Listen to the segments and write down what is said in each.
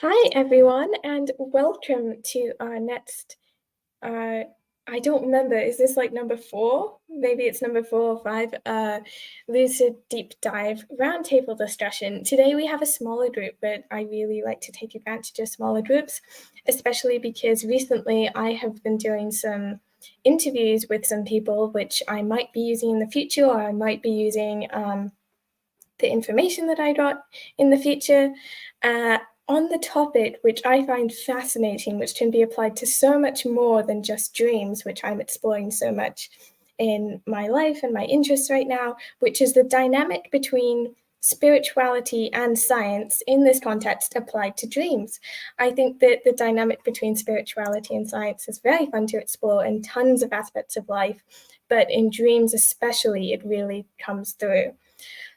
Hi, everyone, and welcome to our next. Uh, I don't remember, is this like number four? Maybe it's number 4 or 5. Lucid Deep Dive Roundtable discussion. Today we have a smaller group, but I really like to take advantage of smaller groups, especially because recently I have been doing some interviews with some people which I might be using in the future, or I might be using the information that I got in the future on the topic, which I find fascinating, which can be applied to so much more than just dreams, which I'm exploring so much in my life and my interests right now, which is the dynamic between spirituality and science in this context applied to dreams. I think that the dynamic between spirituality and science is very fun to explore in tons of aspects of life, but in dreams especially, it really comes through.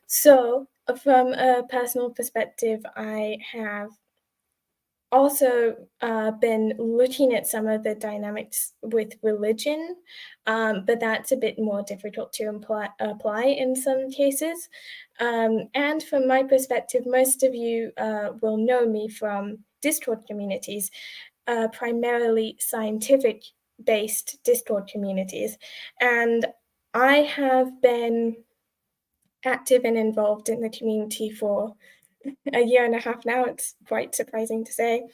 So, from a personal perspective, I have also been looking at some of the dynamics with religion, but that's a bit more difficult to apply in some cases. And from my perspective, most of you will know me from Discord communities, primarily scientific based Discord communities. And I have been active and involved in the community for a year and a half now. It's quite surprising to say.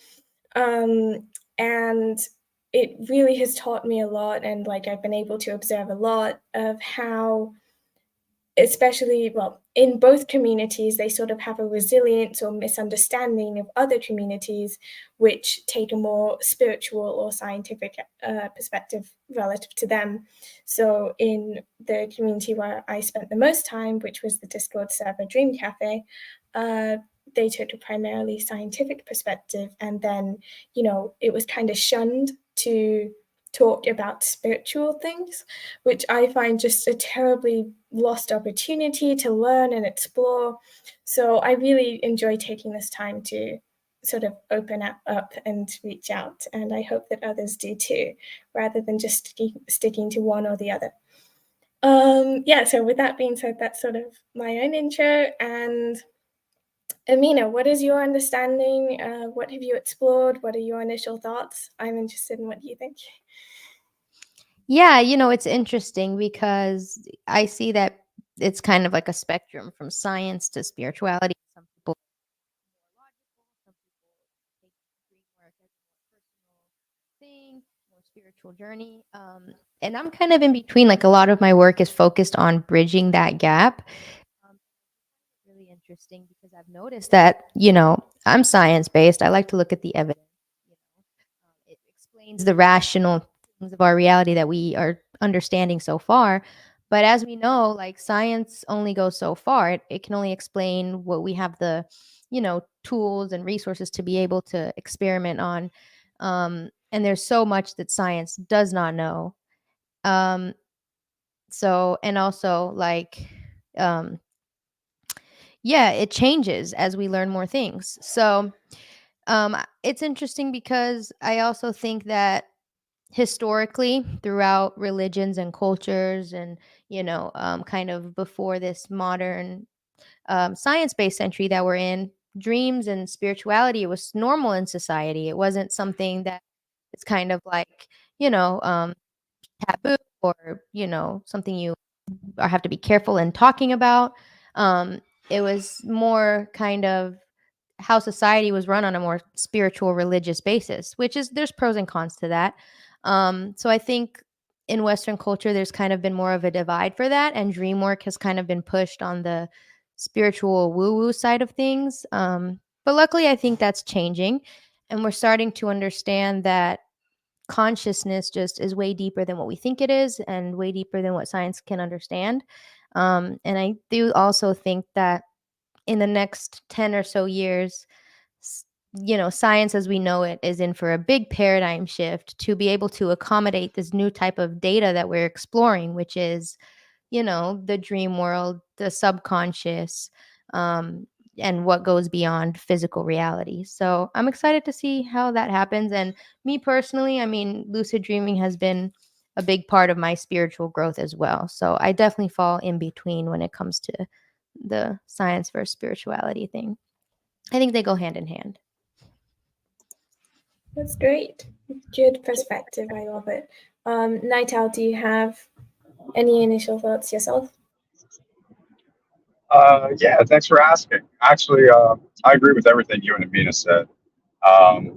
And it really has taught me a lot. And like I've been able to observe a lot of how, especially, well, in both communities, they sort of have a resilience or misunderstanding of other communities, which take a more spiritual or scientific perspective relative to them. So, in the community where I spent the most time, which was the Discord server Dream Cafe, they took a primarily scientific perspective, and then, it was kind of shunned to talk about spiritual things, which I find just a terribly lost opportunity to learn and explore. So I really enjoy taking this time to sort of open up and reach out. And I hope that others do too, rather than just sticking to one or the other. Yeah, so with that being said, that's sort of my own intro. And Amina, what is your understanding? What have you explored? What are your initial thoughts? I'm interested in what you think. Yeah, it's interesting because I see that it's kind of like a spectrum from science to spirituality. Some people are more logical, some people take dream work as a more personal thing, more spiritual journey. And I'm kind of in between. Like a lot of my work is focused on bridging that gap. Really interesting because I've noticed that, I'm science based. I like to look at the evidence. It explains the rational things of our reality that we are understanding so far. But as we know, like science only goes so far. It can only explain what we have the, tools and resources to be able to experiment on. And there's so much that science does not know. Um, so, and also like, um, yeah, it changes as we learn more things. So, it's interesting because I also think that historically throughout religions and cultures and kind of before this modern science-based century that we're in, dreams and spirituality was normal in society. It wasn't something that it's kind of like you know um, taboo or something you or have to be careful in talking about. um, it was more kind of how society was run on a more spiritual religious basis, which is there's pros and cons to that. So I think in Western culture there's kind of been more of a divide for that, and dream work has kind of been pushed on the spiritual woo woo side of things. But luckily I think that's changing, and we're starting to understand that consciousness just is way deeper than what we think it is and way deeper than what science can understand. And I do also think that in the next 10 or so years, science as we know it is in for a big paradigm shift to be able to accommodate this new type of data that we're exploring, which is, the dream world, the subconscious, um, and what goes beyond physical reality. So I'm excited to see how that happens. And me personally, I mean, lucid dreaming has been a big part of my spiritual growth as well. So I definitely fall in between when it comes to the science versus spirituality thing. I think they go hand in hand. That's great. Good perspective. I love it. Night Owl, do you have any initial thoughts yourself? Yeah, thanks for asking. Actually, I agree with everything you and Amina said.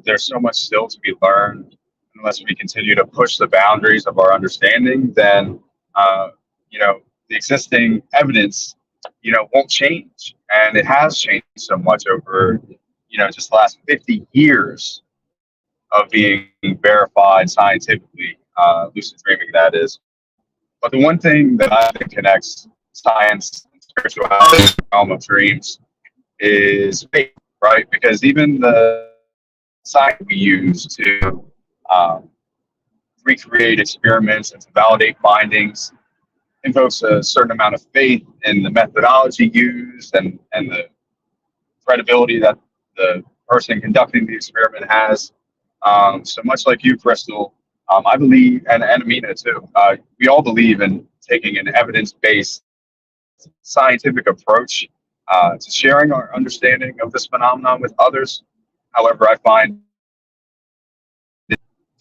There's so much still to be learned. Unless we continue to push the boundaries of our understanding, then uh, the existing evidence, won't change, and it has changed so much over, just the last 50 years of being verified scientifically. Lucid dreaming, that is. But the one thing that I think connects science and spirituality in the realm of dreams is faith, right? Because even the science we use to um, recreate experiments and to validate findings invokes a certain amount of faith in the methodology used and the credibility that the person conducting the experiment has. So much like you, Crystal, I believe, and Amina too, we all believe in taking an evidence based scientific approach to sharing our understanding of this phenomenon with others. However, I find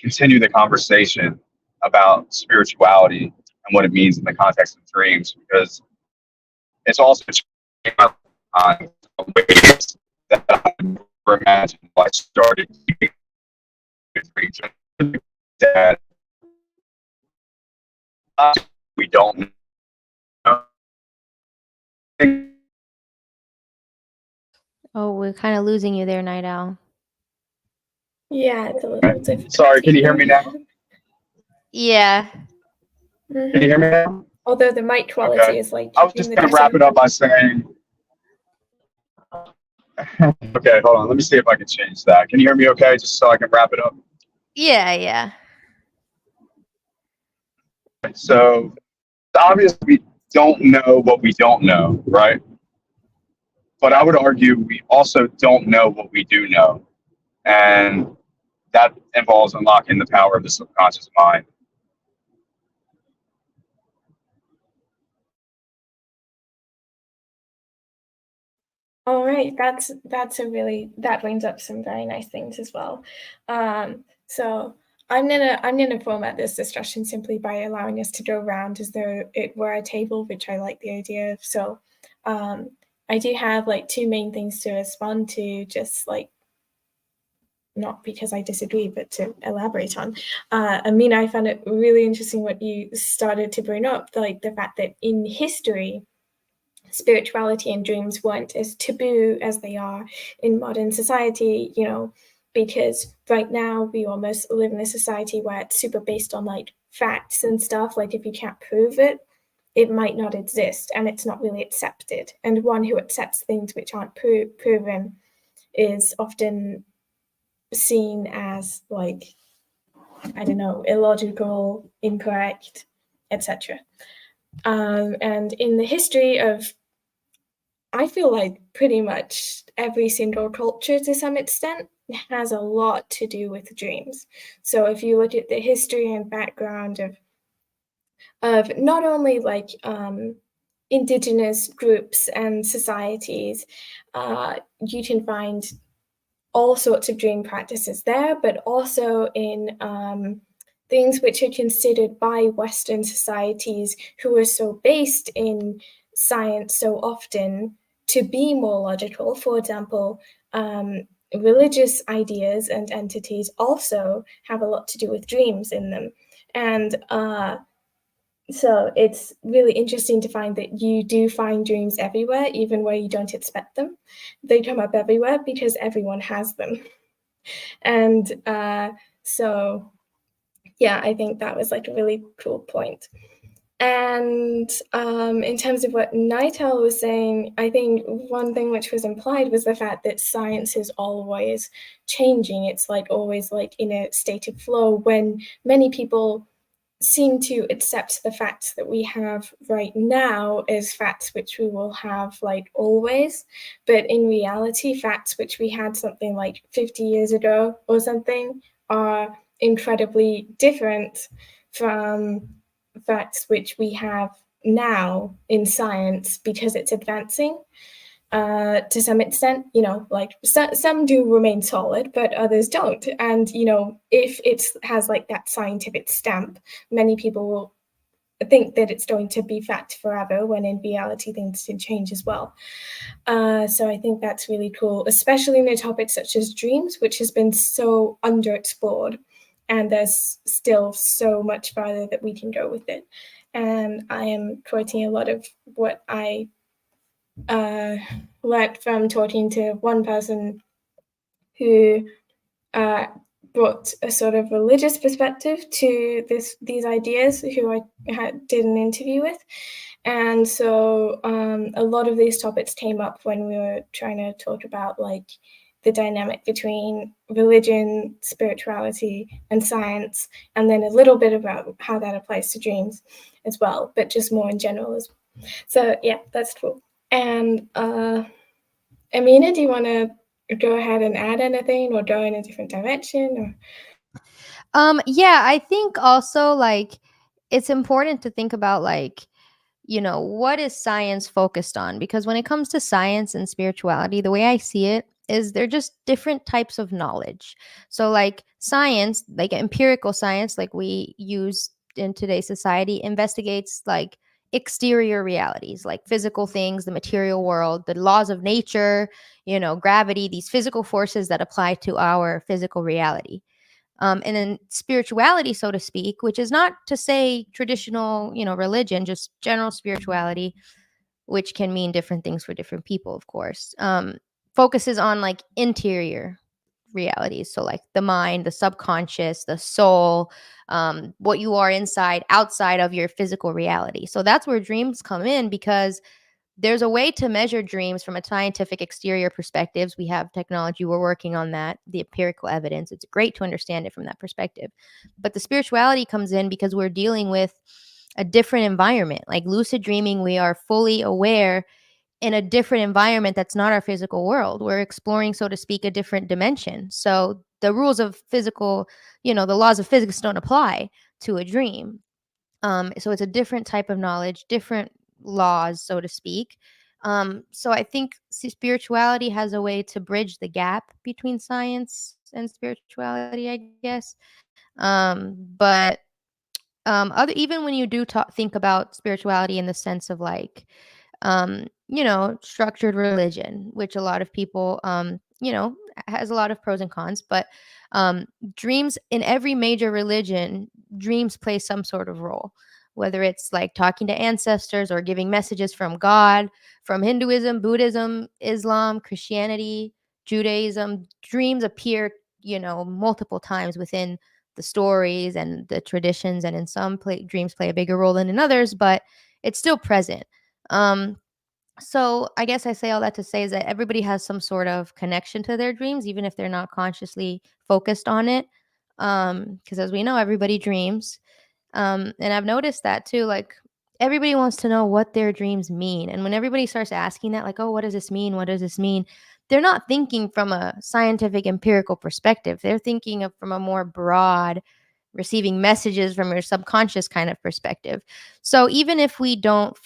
continue the conversation about spirituality and what it means in the context of dreams, because it's also on ways that I never imagined when I started keeping dreams. That we don't know. Oh, we're kind of losing you there, Night Owl. Yeah, it's a little difficult Sorry, to can you hear hear. me now? Yeah. Can you hear me now? Although the mic quality Okay. is like I was in just the going to wrap distance. it up by saying, okay, hold on. Let me see if I can change that. Can you hear me okay? Just so I can wrap it up. Yeah. So, obviously, we don't know what we don't know, right? But I would argue we also don't know what we do know. And that involves unlocking the power of the subconscious mind. All right, that's a really that brings up some very nice things as well. So I'm gonna format this discussion simply by allowing us to go around as though it were a table, which I like the idea of. So um, I do have like two main things to respond to, just like not because I disagree, but to elaborate on. Amina, I found it really interesting what you started to bring up, like the fact that in history spirituality and dreams weren't as taboo as they are in modern society, because right now we almost live in a society where it's super based on like facts and stuff. Like if you can't prove it, it might not exist and it's not really accepted. And one who accepts things which aren't proven is often seen as like, I don't know, illogical, incorrect, etc. And in the history of I feel like pretty much every single culture to some extent has a lot to do with dreams. So if you look at the history and background of not only like indigenous groups and societies, you can find all sorts of dream practices there, but also in things which are considered by Western societies who are so based in science so often to be more logical. For example, religious ideas and entities also have a lot to do with dreams in them. And so it's really interesting to find that you do find dreams everywhere, even where you don't expect them. They come up everywhere because everyone has them. And so, yeah, I think that was like a really cool point. And in terms of what Night Owl was saying, I think one thing which was implied was the fact that science is always changing. It's like always like in a state of flow when many people seem to accept the facts that we have right now as facts which we will have like always, but in reality facts which we had something like 50 years ago or something are incredibly different from facts which we have now in science because it's advancing. to some extent, like some do remain solid, but others don't. And, if it has like that scientific stamp, many people will think that it's going to be fact forever, when in reality things can change as well. So I think that's really cool, especially in a topic such as dreams, which has been so underexplored, and there's still so much farther that we can go with it. And I am quoting a lot of what I learned from talking to one person who brought a sort of religious perspective to these ideas, who I did an interview with. And so a lot of these topics came up when we were trying to talk about like the dynamic between religion, spirituality, and science, and then a little bit about how that applies to dreams as well, but just more in general as well. So yeah, that's cool. And Amina, do you want to go ahead and add anything, or go in a different direction? Yeah, I think also like it's important to think about like, what is science focused on? Because when it comes to science and spirituality, the way I see it is they're just different types of knowledge. So like science, like empirical science, like we use in today's society, investigates like exterior realities, like physical things, the material world, the laws of nature, gravity, these physical forces that apply to our physical reality. And then spirituality, so to speak, which is not to say traditional, religion, just general spirituality, which can mean different things for different people, of course, focuses on like interior realities. So like the mind, the subconscious, the soul, what you are inside, outside of your physical reality. So that's where dreams come in, because there's a way to measure dreams from a scientific exterior perspectives. We have technology. We're working on that, the empirical evidence. It's great to understand it from that perspective. But the spirituality comes in because we're dealing with a different environment. Like lucid dreaming, we are fully aware in a different environment that's not our physical world. We're exploring, so to speak, a different dimension. So the rules of physical, the laws of physics don't apply to a dream. So it's a different type of knowledge, different laws, so to speak. So I think spirituality has a way to bridge the gap between science and spirituality, I guess. But other even when you do think about spirituality in the sense of like structured religion, which a lot of people, has a lot of pros and cons, but dreams in every major religion, dreams play some sort of role, whether it's like talking to ancestors or giving messages from God, from Hinduism, Buddhism, Islam, Christianity, Judaism. Dreams appear, multiple times within the stories and the traditions, and in some dreams play a bigger role than in others, but it's still present. So I guess I say all that to say is that everybody has some sort of connection to their dreams, even if they're not consciously focused on it. Because as we know, everybody dreams. And I've noticed that too. Like everybody wants to know what their dreams mean. And when everybody starts asking that, like, oh, what does this mean? What does this mean? They're not thinking from a scientific, empirical perspective. They're thinking of from a more broad, receiving messages from your subconscious kind of perspective. So even if we don't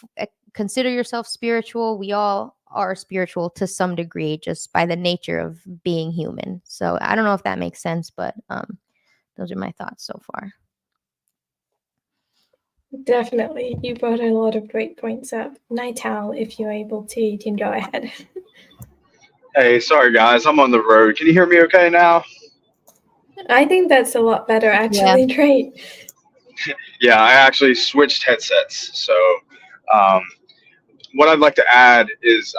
consider yourself spiritual, we all are spiritual to some degree, just by the nature of being human. So I don't know if that makes sense, but those are my thoughts so far. Definitely. You brought a lot of great points up. Nightowl, if you're able to, you can go ahead. Hey, sorry guys, I'm on the road. Can you hear me okay now? I think that's a lot better, actually. Yeah. Great. Yeah, I actually switched headsets. So, um, what I'd like to add is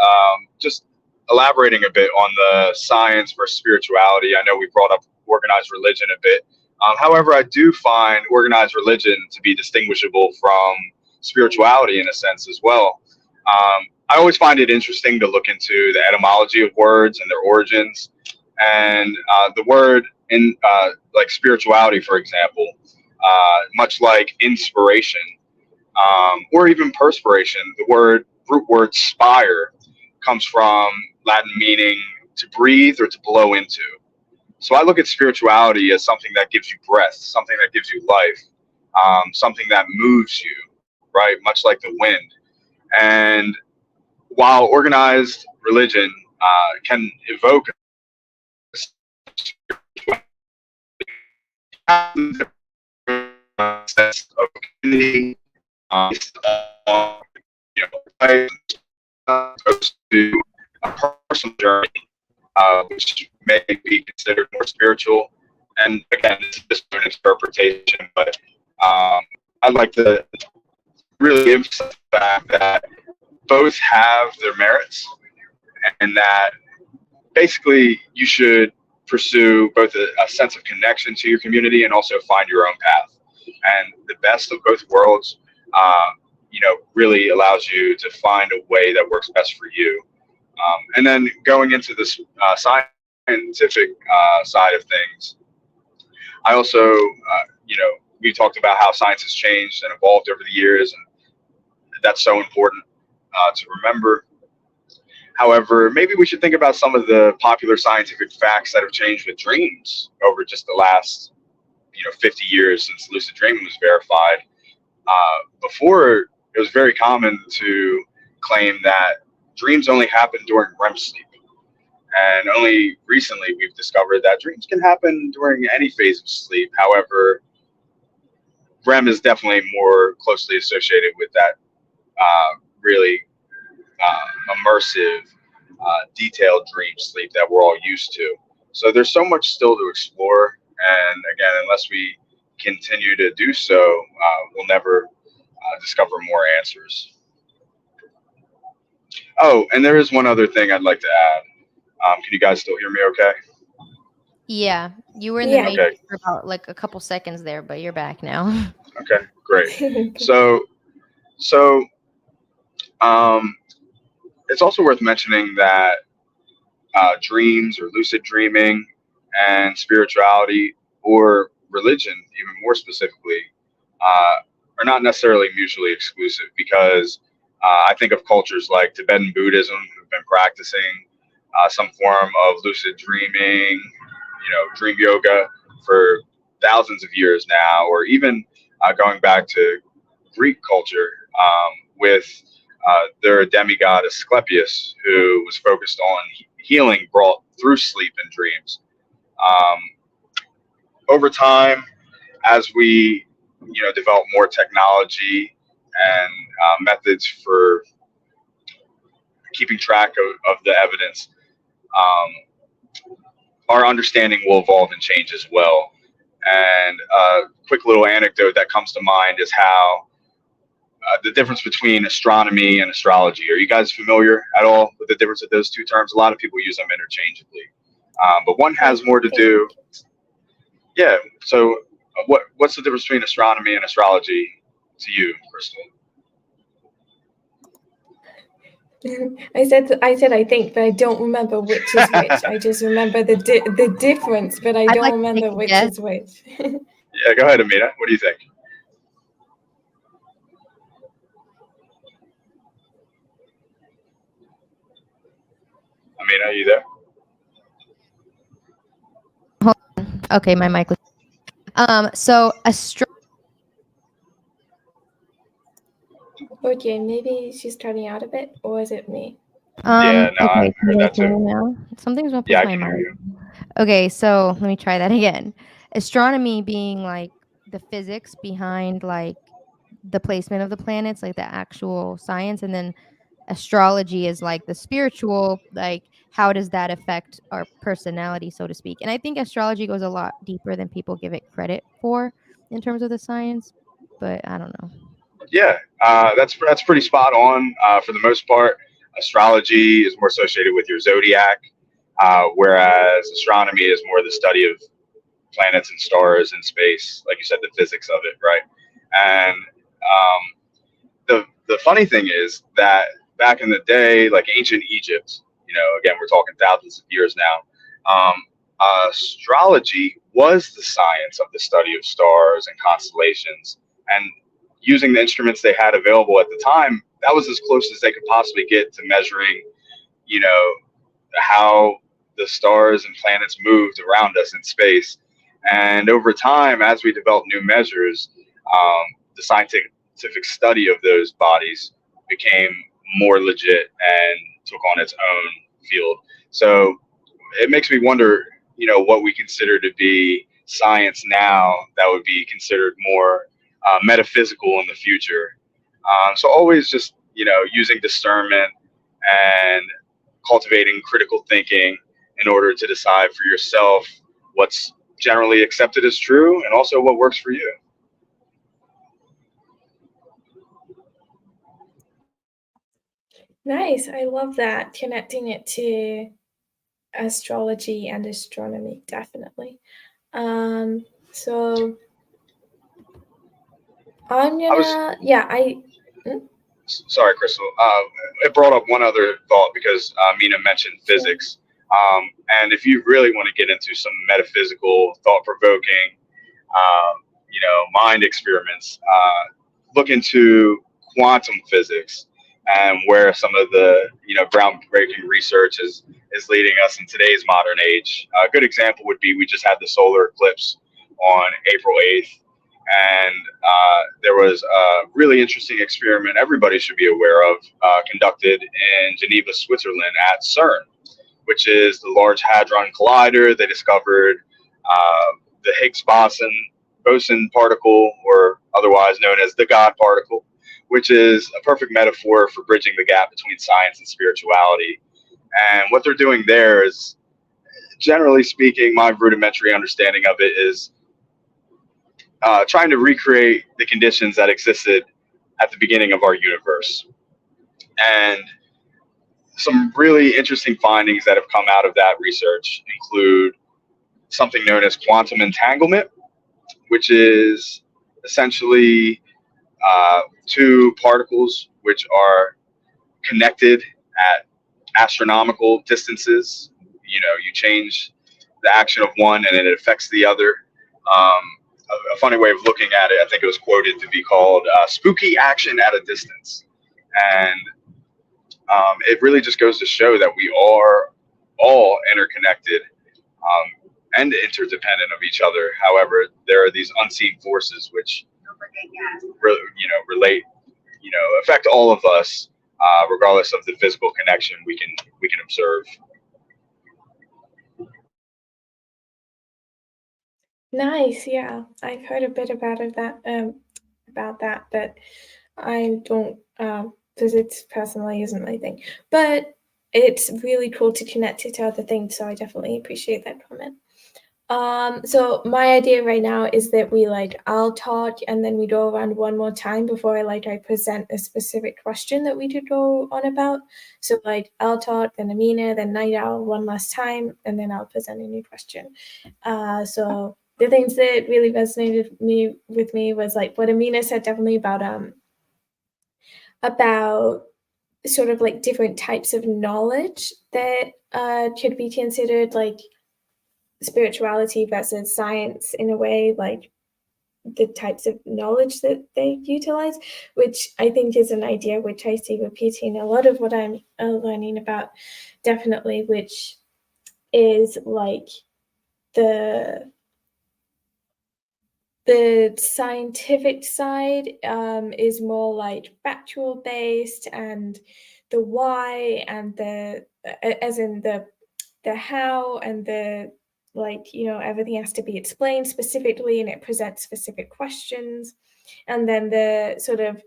just elaborating a bit on the science versus spirituality. I know we brought up organized religion a bit. However, I do find organized religion to be distinguishable from spirituality in a sense as well. I always find it interesting to look into the etymology of words and their origins. And the word in like spirituality, for example, much like inspiration or even perspiration, the root word spire comes from Latin meaning to breathe or to blow into. So I look at spirituality as something that gives you breath, something that gives you life, something that moves you, right? Much like the wind. And while organized religion can evoke a sense of community, you know, goes to a personal journey, which may be considered more spiritual. And again, this is just an interpretation, but I'd like to really emphasize the fact that both have their merits, and that basically you should pursue both a sense of connection to your community and also find your own path. And the best of both worlds, really allows you to find a way that works best for you. And then going into this scientific side of things, I also, we talked about how science has changed and evolved over the years, and that's so important to remember. However, maybe we should think about some of the popular scientific facts that have changed with dreams over just the last, 50 years since lucid dreaming was verified. Before, it was very common to claim that dreams only happen during REM sleep. And only recently we've discovered that dreams can happen during any phase of sleep. However, REM is definitely more closely associated with that really immersive, detailed dream sleep that we're all used to. So there's so much still to explore. And again, unless we continue to do so, we'll never discover more answers. Oh, and there is one other thing I'd like to add. Can you guys still hear me okay? Yeah, you were in the Yeah. matrix for about like a couple seconds there, but you're back now. Okay, great. So it's also worth mentioning that dreams or lucid dreaming and spirituality, or religion even more specifically, are not necessarily mutually exclusive, because I think of cultures like Tibetan Buddhism who've been practicing some form of lucid dreaming, dream yoga for thousands of years now, or even going back to Greek culture with their demigod Asclepius, who was focused on healing brought through sleep and dreams. Over time, as we develop more technology and methods for keeping track of the evidence, our understanding will evolve and change as well. And a quick little anecdote that comes to mind is how the difference between astronomy and astrology. Are you guys familiar at all with the difference of those two terms? A lot of people use them interchangeably, but one has more to do. Yeah. So, what's the difference between astronomy and astrology to you, Crystal? I said I think, but I don't remember which is which. I just remember the difference, but I I'd don't like to remember take a which guess. is which. Yeah, go ahead, Amina. What do you think? Amina, are you there? Okay, my mic was. So Okay, maybe she's turning out a bit, or is it me? Yeah, no, I okay, can heard you that guys hear too. me now? Something's up Yeah, with I my can hear mic. you. Okay, so let me try that again. Astronomy being like the physics behind like the placement of the planets, like the actual science, and then astrology is like the spiritual, like how does that affect our personality, so to speak. And I think astrology goes a lot deeper than people give it credit for in terms of the science, but I don't know. Yeah, that's pretty spot on for the most part. Astrology is more associated with your zodiac, whereas astronomy is more the study of planets and stars in space, like you said, the physics of it, right? And the funny thing is that back in the day, like ancient Egypt, again, we're talking thousands of years now, astrology was the science of the study of stars and constellations. And using the instruments they had available at the time, that was as close as they could possibly get to measuring, how the stars and planets moved around us in space. And over time, as we developed new measures, the scientific study of those bodies became more legit and took on its own field. So it makes me wonder, what we consider to be science now that would be considered more metaphysical in the future. So always just, using discernment and cultivating critical thinking in order to decide for yourself what's generally accepted as true and also what works for you. Nice. I love that. Connecting it to astrology and astronomy, definitely. So I'm I was gonna, yeah, sorry, Crystal. It brought up one other thought because Mina mentioned sure. physics. And if you really want to get into some metaphysical, thought-provoking, mind experiments, look into quantum physics and where some of the, groundbreaking research is leading us in today's modern age. A good example would be we just had the solar eclipse on April 8th. And there was a really interesting experiment everybody should be aware of, conducted in Geneva, Switzerland at CERN, which is the Large Hadron Collider. They discovered the Higgs boson particle, or otherwise known as the God particle, which is a perfect metaphor for bridging the gap between science and spirituality. And what they're doing there is, generally speaking, my rudimentary understanding of it is trying to recreate the conditions that existed at the beginning of our universe. And some really interesting findings that have come out of that research include something known as quantum entanglement, which is essentially two particles which are connected at astronomical distances. You change the action of one and it affects the other. Um, a funny way of looking at it, I think it was quoted to be called spooky action at a distance. And it really just goes to show that we are all interconnected and interdependent of each other. However, there are these unseen forces which relate, affect all of us, regardless of the physical connection we can observe. Nice. Yeah, I've heard a bit about that, but I don't. Physics personally isn't my thing, but it's really cool to connect it to other things. So I definitely appreciate that comment. So my idea right now is that I'll talk and then we go around one more time before I present a specific question that we could go on about. So I'll talk, then Amina, then Night Owl one last time, and then I'll present a new question. So the things that really resonated with me was what Amina said definitely about sort of different types of knowledge that could be considered spirituality versus science in a way, the types of knowledge that they utilize, which I think is an idea which I see repeating a lot of what I'm learning about, definitely, which is the scientific side is more factual based, and the why and as in the how and the everything has to be explained specifically and it presents specific questions. And then the sort of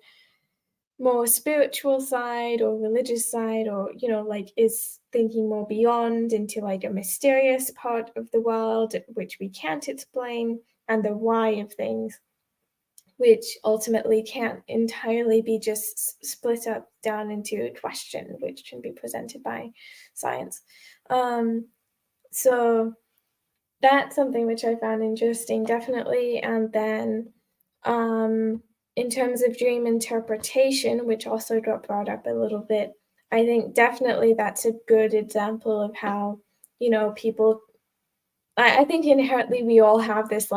more spiritual side or religious side, or is thinking more beyond into a mysterious part of the world which we can't explain, and the why of things, which ultimately can't entirely be just split up down into a question which can be presented by science. So that's something which I found interesting, definitely. And then in terms of dream interpretation, which also got brought up a little bit, I think definitely that's a good example of how, people, I think inherently we all have this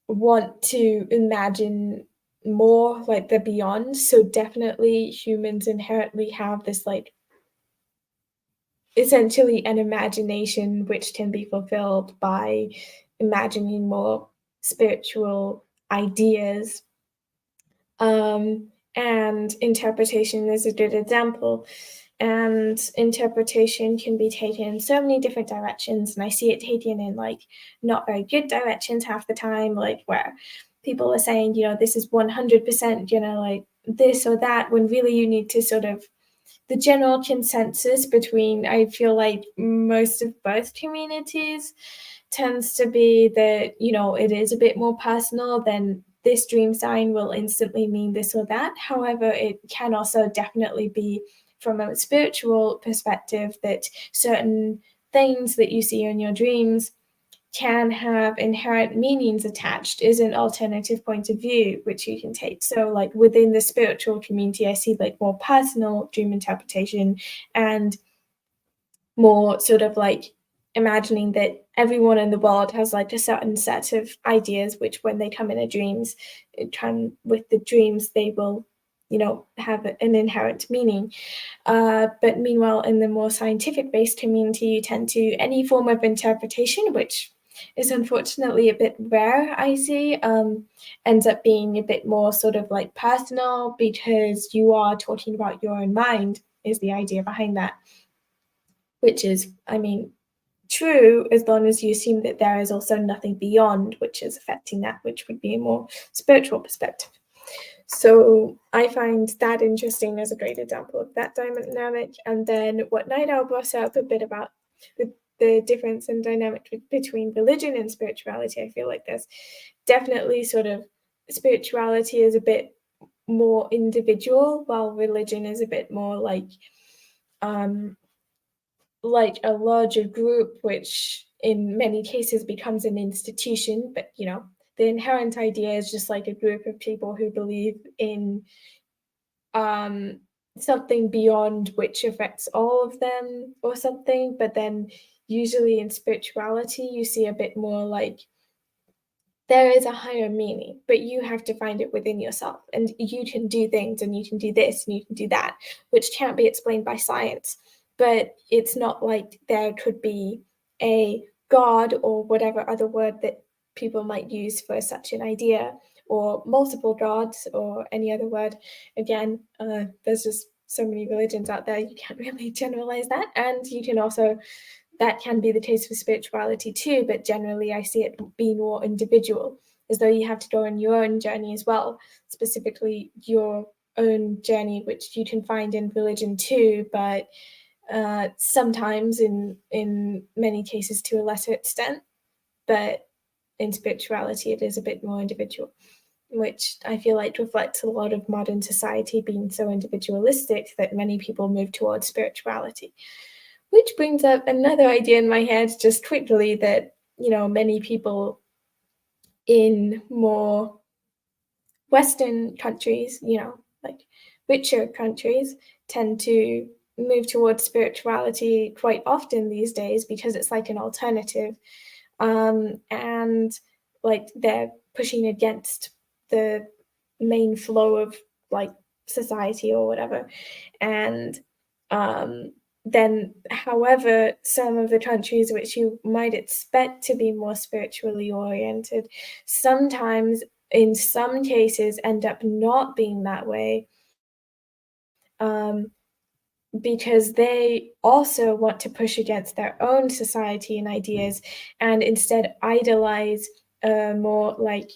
want to imagine more, the beyond. So definitely humans inherently have this essentially an imagination which can be fulfilled by imagining more spiritual ideas. and interpretation is a good example. And interpretation can be taken in so many different directions, and I see it taken in like not very good directions half the time, like where people are saying, this is 100%, like this or that, when really you need to sort of the general consensus between, I feel like, most of both communities tends to be that, it is a bit more personal than this dream sign will instantly mean this or that. However, it can also definitely be from a spiritual perspective that certain things that you see in your dreams can have inherent meanings attached is an alternative point of view which you can take. So like within the spiritual community, I see like more personal dream interpretation and more sort of like imagining that everyone in the world has like a certain set of ideas which when they come in a dreams with the dreams they will have an inherent meaning. But meanwhile, in the more scientific-based community, you tend to any form of interpretation, which is unfortunately a bit rare, I see, ends up being a bit more sort of like personal because you are talking about your own mind, is the idea behind that, which is, I mean, true as long as you assume that there is also nothing beyond which is affecting that, which would be a more spiritual perspective. So I find that interesting as a great example of that dynamic. And then what Night Owl brought up a bit about the difference in dynamic between religion and spirituality, I feel like there's definitely sort of spirituality is a bit more individual, while religion is a bit more like a larger group, which in many cases becomes an institution. But the inherent idea is just like a group of people who believe in something beyond which affects all of them or something. But then usually in spirituality, you see a bit more like there is a higher meaning, but you have to find it within yourself. And you can do things and you can do this and you can do that, which can't be explained by science. But it's not like there could be a God or whatever other word that people might use for such an idea, or multiple gods or any other word. Again, there's just so many religions out there, you can't really generalize that. And you can also that can be the case for spirituality too, but generally I see it being more individual, as though you have to go on your own journey as well, specifically your own journey, which you can find in religion too, but sometimes in many cases to a lesser extent. But in spirituality, it is a bit more individual, which I feel like reflects a lot of modern society being so individualistic that many people move towards spirituality. Which brings up another idea in my head just quickly that, many people in more Western countries, like richer countries, tend to move towards spirituality quite often these days because it's like an alternative. And like they're pushing against the main flow of like society or whatever. And then, however, some of the countries which you might expect to be more spiritually oriented sometimes, in some cases, end up not being that way, because they also want to push against their own society and ideas and instead idolize a more like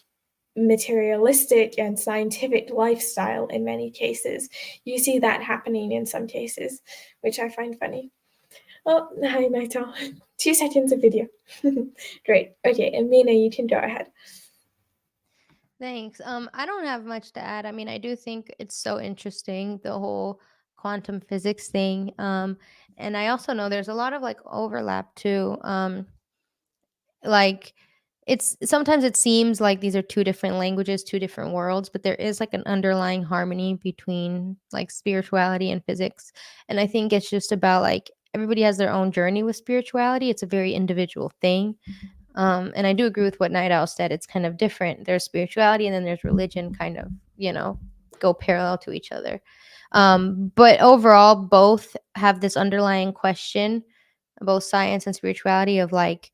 materialistic and scientific lifestyle in many cases. You see that happening in some cases, which I find funny. Oh, hi, Naito. 2 seconds of video. Great. Okay, Amina, you can go ahead. Thanks. I don't have much to add. I mean, I do think it's so interesting, the whole quantum physics thing. And I also know there's a lot of like overlap too. Like it's sometimes it seems like these are two different languages, two different worlds, but there is like an underlying harmony between like spirituality and physics. And I think it's just about like everybody has their own journey with spirituality. It's a very individual thing. And I do agree with what Night Owl said. It's kind of different. There's spirituality and then there's religion, kind of, go parallel to each other. But overall, both have this underlying question, both science and spirituality, of like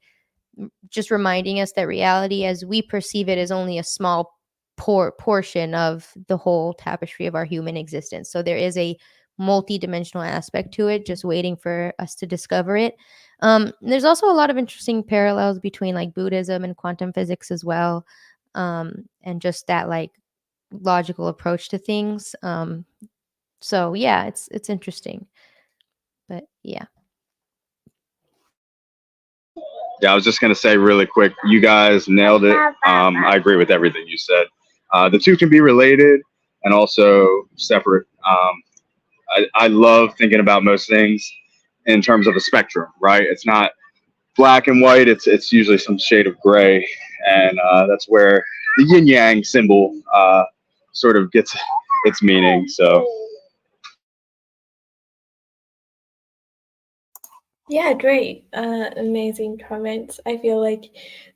just reminding us that reality as we perceive it is only a small portion of the whole tapestry of our human existence. So there is a multi-dimensional aspect to it, just waiting for us to discover it. There's also a lot of interesting parallels between like Buddhism and quantum physics as well, and just that like logical approach to things. So yeah, it's interesting. But yeah. Yeah, I was just gonna say really quick, you guys nailed it. I agree with everything you said. The two can be related and also separate. I love thinking about most things in terms of a spectrum, right? It's not black and white. It's usually some shade of gray, and that's where the yin yang symbol sort of gets its meaning. So. Yeah, great. Amazing comments. I feel like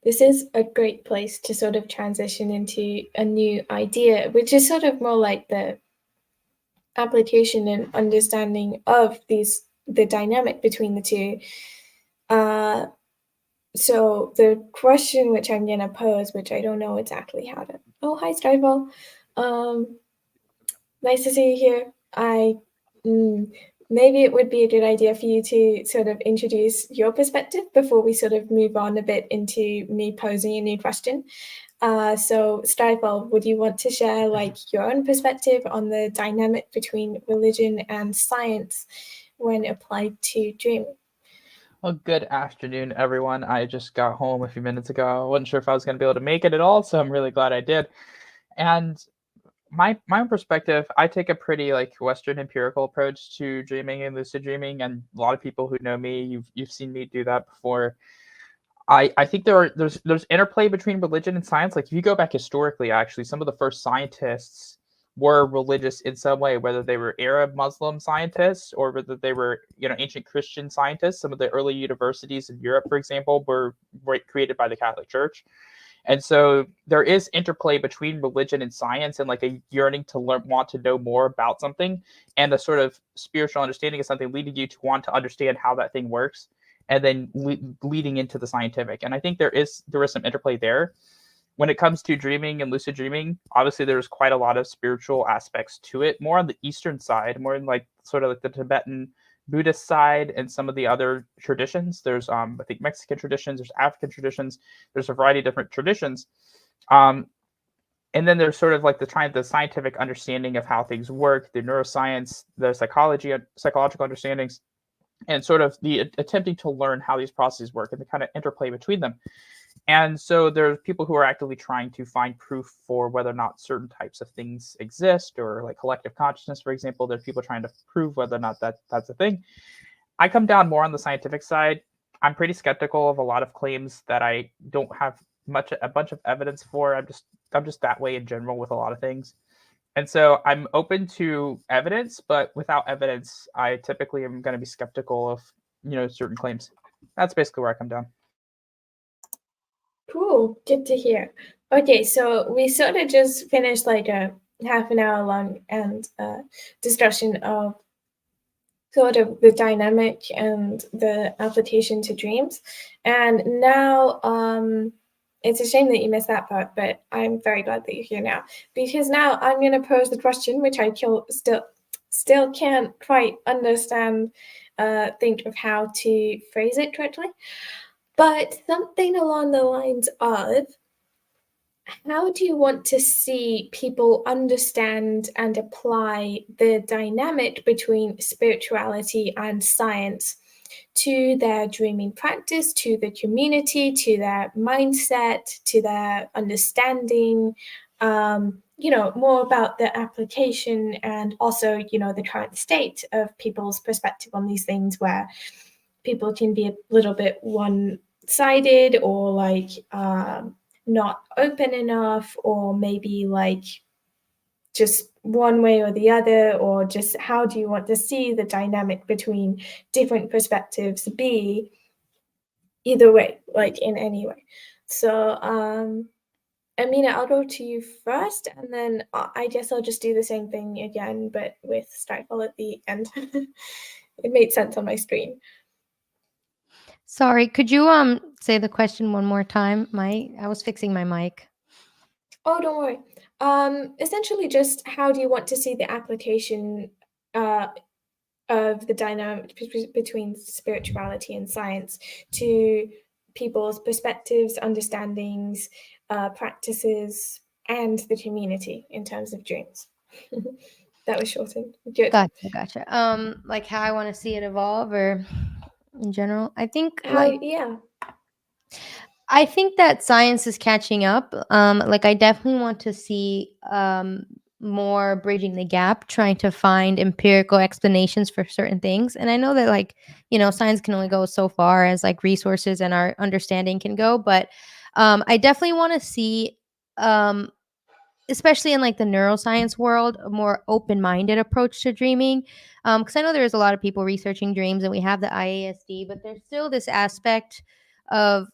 this is a great place to sort of transition into a new idea, which is sort of more like the application and understanding of the dynamic between the two. So the question which I'm gonna pose, which I don't know exactly how to. Oh, hi, Stryball. Nice to see you here. Maybe it would be a good idea for you to sort of introduce your perspective before we sort of move on a bit into me posing a new question. So, Stryball, would you want to share like your own perspective on the dynamic between religion and science when applied to dreaming? Well, good afternoon, everyone. I just got home a few minutes ago. I wasn't sure if I was going to be able to make it at all, so I'm really glad I did. And my own perspective, I take a pretty like Western empirical approach to dreaming and lucid dreaming, and a lot of people who know me, you've seen me do that before. I think there's interplay between religion and science. Like if you go back historically, actually, some of the first scientists were religious in some way, whether they were Arab Muslim scientists or whether they were ancient Christian scientists. Some of the early universities in Europe, for example, were created by the Catholic Church. And so there is interplay between religion and science, and like a yearning to want to know more about something, and a sort of spiritual understanding of something leading you to want to understand how that thing works, and then leading into the scientific. And I think there is some interplay there. When it comes to dreaming and lucid dreaming, obviously there's quite a lot of spiritual aspects to it, more on the Eastern side, more in like sort of like the Tibetan Buddhist side and some of the other traditions. There's I think Mexican traditions, there's African traditions, there's a variety of different traditions. And then there's sort of like the scientific understanding of how things work, the neuroscience, the psychological understandings, and sort of the attempting to learn how these processes work and the kind of interplay between them. And so there's people who are actively trying to find proof for whether or not certain types of things exist, or like collective consciousness, for example. There's people trying to prove whether or not that's a thing. I come down more on the scientific side. I'm pretty skeptical of a lot of claims that I don't have a bunch of evidence for. I'm just that way in general with a lot of things. And so I'm open to evidence, but without evidence, I typically am going to be skeptical of, certain claims. That's basically where I come down. Cool, good to hear. Okay, so we sort of just finished like a half an hour long and discussion of sort of the dynamic and the application to dreams. And now it's a shame that you missed that part, but I'm very glad that you're here now, because now I'm going to pose the question, which I still can't quite understand, think of how to phrase it correctly, but something along the lines of, how do you want to see people understand and apply the dynamic between spirituality and science to their dreaming practice, to the community, to their mindset, to their understanding? More about the application and also, the current state of people's perspective on these things, where people can be a little bit one-sided or like not open enough, or maybe like just one way or the other, or just how do you want to see the dynamic between different perspectives be either way, like in any way? So Amina, I'll go to you first, and then I guess I'll just do the same thing again, but with Strifle at the end. It made sense on my screen. Sorry, could you say the question one more time? I was fixing my mic. Oh, don't worry. Essentially, just how do you want to see the application of the dynamic between spirituality and science to people's perspectives, understandings, practices, and the community in terms of dreams. That was shortened. Good. Gotcha. Like how I want to see it evolve, or in general, I think Yeah. I think that science is catching up. Like I definitely want to see more bridging the gap, trying to find empirical explanations for certain things. And I know that like, science can only go so far as like resources and our understanding can go, but I definitely want to see um especially in like the neuroscience world, a more open-minded approach to dreaming. Because I know there's a lot of people researching dreams, and we have the IASD, but there's still this aspect of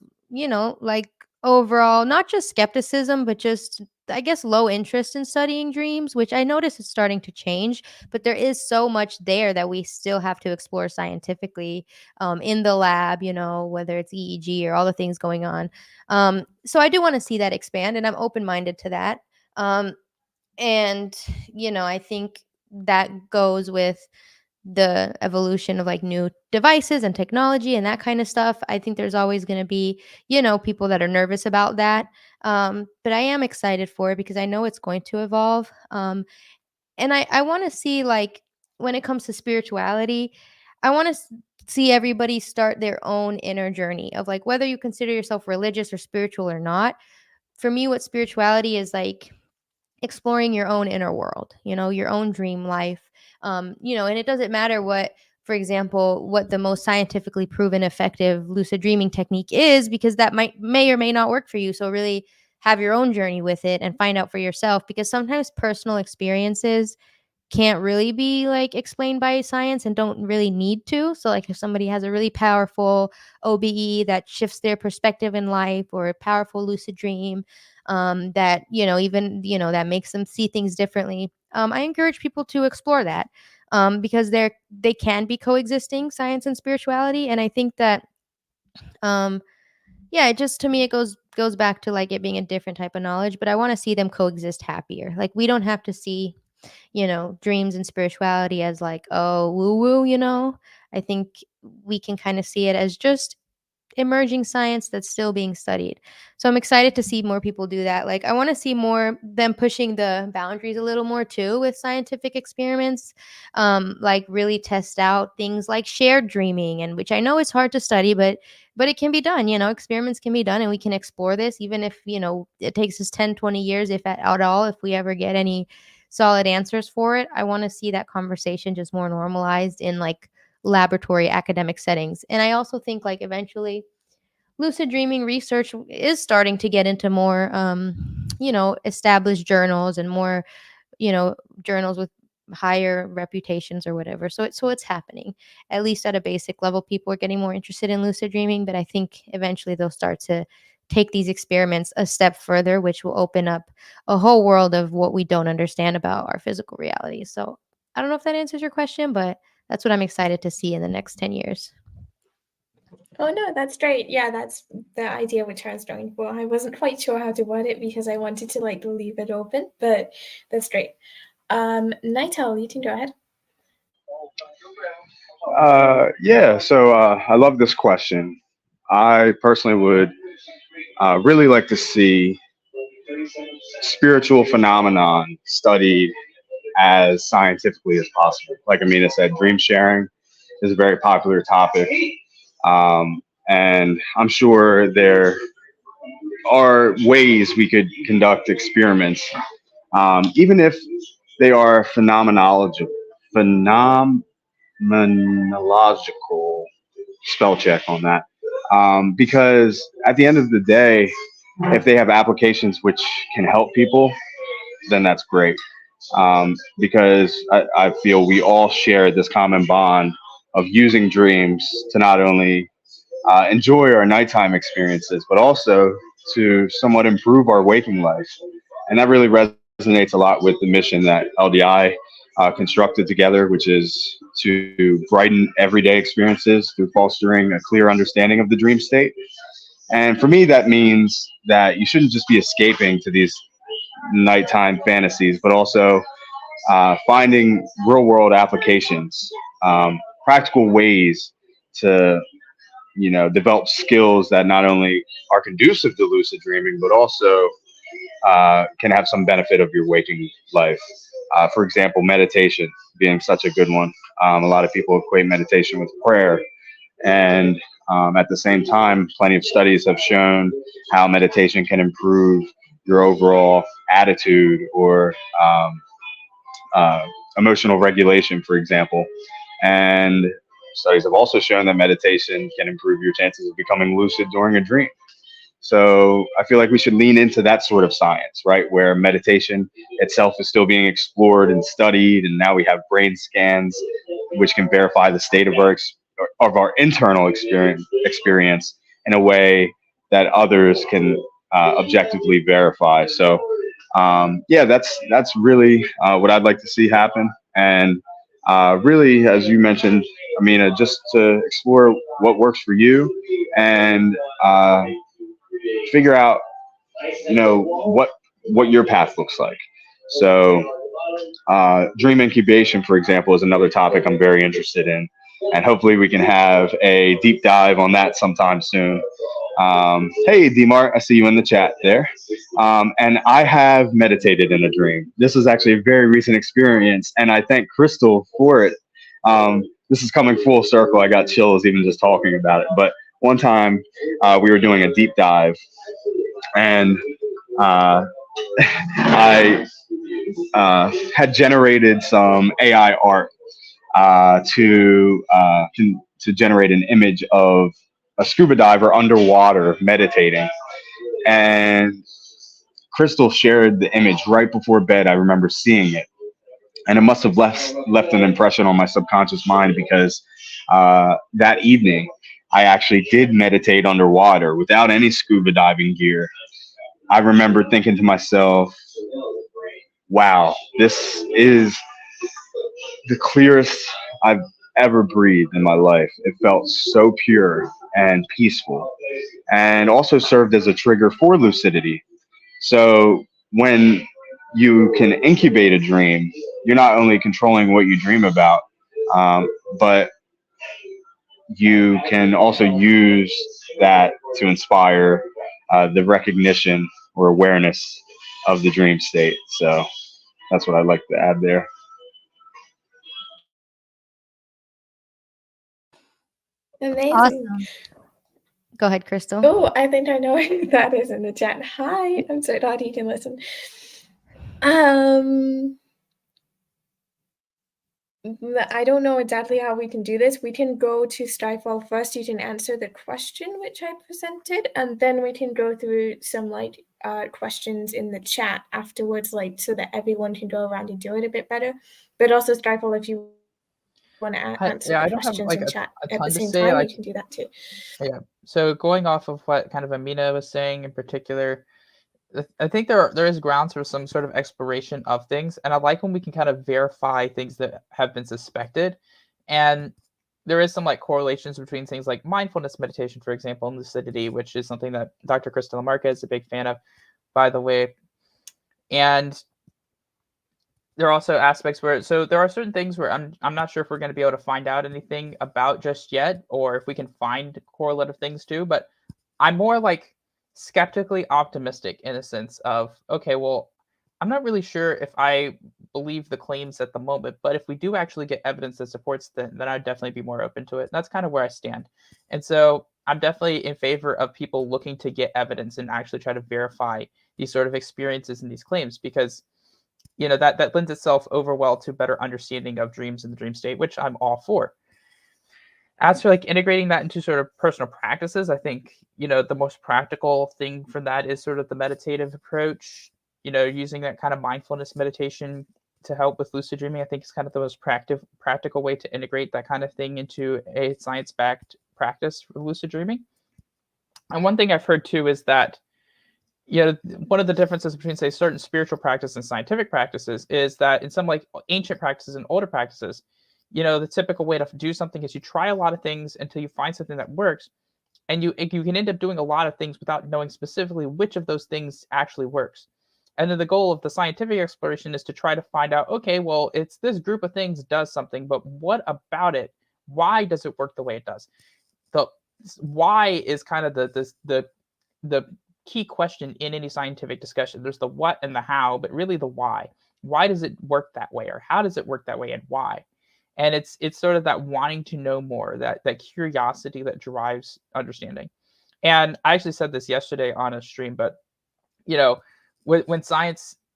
like overall not just skepticism, but just I guess low interest in studying dreams, which I notice is starting to change. But there is so much there that we still have to explore scientifically in the lab, whether it's EEG or all the things going on. So I do want to see that expand, and I'm open-minded to that. um, and I think that goes with the evolution of like new devices and technology and that kind of stuff. I think there's always going to be, people that are nervous about that. But I am excited for it because I know it's going to evolve. And I want to see like when it comes to spirituality, I want to see everybody start their own inner journey of like whether you consider yourself religious or spiritual or not. For me, what spirituality is like exploring your own inner world, your own dream life. And it doesn't matter what, for example, what the most scientifically proven effective lucid dreaming technique is, because that may or may not work for you. So really have your own journey with it and find out for yourself, because sometimes personal experiences can't really be like explained by science and don't really need to. So like if somebody has a really powerful OBE that shifts their perspective in life, or a powerful lucid dream that even that makes them see things differently, I encourage people to explore that, because they can be coexisting, science and spirituality. And I think that yeah, it just, to me, it goes back to like it being a different type of knowledge, but I want to see them coexist happier. Like we don't have to see dreams and spirituality as like, oh, woo woo. I think we can kind of see it as just emerging science that's still being studied. So I'm excited to see more people do that. Like I want to see more them pushing the boundaries a little more too with scientific experiments. Like really test out things like shared dreaming, and which I know is hard to study, but it can be done. Experiments can be done, and we can explore this even if it takes us 10-20 years, if at all, if we ever get any solid answers for it. I want to see that conversation just more normalized in like laboratory academic settings. And I also think like eventually lucid dreaming research is starting to get into more established journals, and more journals with higher reputations or whatever. So it's happening. At least at a basic level, people are getting more interested in lucid dreaming, but I think eventually they'll start to take these experiments a step further, which will open up a whole world of what we don't understand about our physical reality. So I don't know if that answers your question, but that's what I'm excited to see in the next 10 years. Oh no, that's great. Yeah, that's the idea which I was going for. I wasn't quite sure how to word it because I wanted to like leave it open, but that's great. Nightel, you can go ahead. Yeah, so I love this question. I personally would really like to see spiritual phenomenon studied as scientifically as possible. Like Amina said, dream sharing is a very popular topic. And I'm sure there are ways we could conduct experiments, even if they are phenomenological, spell check on that. Because at the end of the day, if they have applications which can help people, then that's great. Because I feel we all share this common bond of using dreams to not only enjoy our nighttime experiences, but also to somewhat improve our waking life. And that really resonates a lot with the mission that LDI constructed together, which is to brighten everyday experiences through fostering a clear understanding of the dream state. And for me, that means that you shouldn't just be escaping to these nighttime fantasies, but also finding real world applications, practical ways to develop skills that not only are conducive to lucid dreaming, but also can have some benefit of your waking life. For example, meditation being such a good one. A lot of people equate meditation with prayer. And at the same time, plenty of studies have shown how meditation can improve your overall attitude or uh, emotional regulation, for example. And studies have also shown that meditation can improve your chances of becoming lucid during a dream. So I feel like we should lean into that sort of science, right? Where meditation itself is still being explored and studied, and now we have brain scans, which can verify the state of our internal experience in a way that others can objectively verify. So yeah, that's really what I'd like to see happen, and really, as you mentioned, Amina, just to explore what works for you and figure out what your path looks like. So dream incubation, for example, is another topic I'm very interested in, and hopefully we can have a deep dive on that sometime soon. Hey Dmart, I see you in the chat there. And I have meditated in a dream. This was actually a very recent experience, and I thank Crystal for it. This is coming full circle. I got chills even just talking about it. But one time we were doing a deep dive, and I had generated some AI art to generate an image of a scuba diver underwater meditating. And Crystal shared the image right before bed. I remember seeing it, and it must have left an impression on my subconscious mind because that evening I actually did meditate underwater without any scuba diving gear. I remember thinking to myself, wow, this is the clearest I've ever breathed in my life. It felt so pure and peaceful, and also served as a trigger for lucidity. So when you can incubate a dream, you're not only controlling what you dream about, but you can also use that to inspire the recognition or awareness of the dream state. So that's what I'd like to add there. Amazing. Awesome. Go ahead, Crystal. Oh, I think I know who that is in the chat. Hi, I'm so glad you can listen. I don't know exactly how we can do this. We can go to Skyfall first. You can answer the question which I presented, and then we can go through some questions in the chat afterwards, so that everyone can go around and do it a bit better. But also Skyfall, if you want to answer the questions in chat at the same time, you can do that too. Yeah. So going off of what kind of Amina was saying in particular, I think there is grounds for some sort of exploration of things, and I like when we can kind of verify things that have been suspected. And there is some correlations between things like mindfulness meditation, for example, and lucidity, which is something that Dr. Crystal Lamarca is a big fan of, by the way. And there are also aspects where, so there are certain things where I'm not sure if we're going to be able to find out anything about just yet, or if we can find correlative things too. But I'm more skeptically optimistic in a sense of, okay, well, I'm not really sure if I believe the claims at the moment, but if we do actually get evidence that supports then I'd definitely be more open to it. And that's kind of where I stand. And so I'm definitely in favor of people looking to get evidence and actually try to verify these sort of experiences and these claims, because that lends itself over well to better understanding of dreams and the dream state, which I'm all for. As for integrating that into sort of personal practices, I think, the most practical thing for that is sort of the meditative approach, using that kind of mindfulness meditation to help with lucid dreaming. I think is kind of the most practical way to integrate that kind of thing into a science-backed practice for lucid dreaming. And one thing I've heard too is that, one of the differences between, say, certain spiritual practice and scientific practices is that in some ancient practices and older practices, the typical way to do something is you try a lot of things until you find something that works, and you can end up doing a lot of things without knowing specifically which of those things actually works. And then the goal of the scientific exploration is to try to find out, okay, well, it's this group of things does something, but what about it? Why does it work the way it does? The why is kind of the key question in any scientific discussion. There's the what and the how, but really the why. Why does it work that way, or how does it work that way, and why? And it's sort of that wanting to know more, that curiosity that drives understanding. And I actually said this yesterday on a stream, but you know, when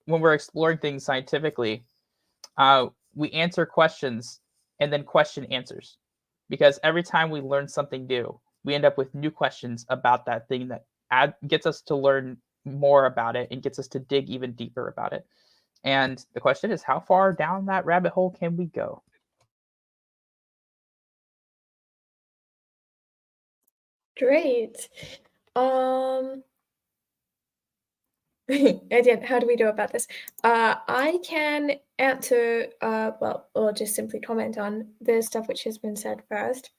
we're exploring things scientifically, we answer questions and then question answers, because every time we learn something new, we end up with new questions about that thing that gets us to learn more about it and gets us to dig even deeper about it. And the question is, how far down that rabbit hole can we go? Great. Again, how do we do about this? I can answer, well, or just simply comment on the stuff which has been said first.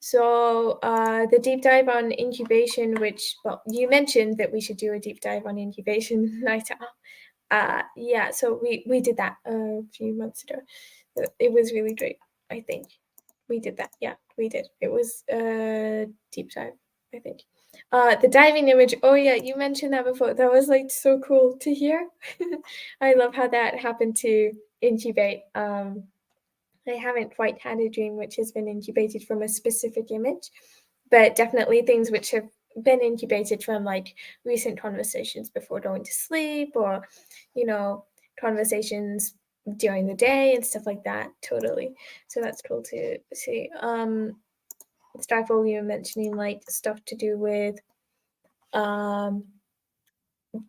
So the deep dive on incubation, which, well, you mentioned that we should do a deep dive on incubation night owl. Yeah, so we did that a few months ago. It was really great, I think. We did that. Yeah, we did. It was a deep dive, I think. The diving image. Oh yeah, you mentioned that before. That was like so cool to hear. I love how that happened to incubate. I haven't quite had a dream which has been incubated from a specific image, but definitely things which have been incubated from like recent conversations before going to sleep, or conversations during the day and stuff like that. Totally. So that's cool to see. Stifle, you were mentioning like stuff to do with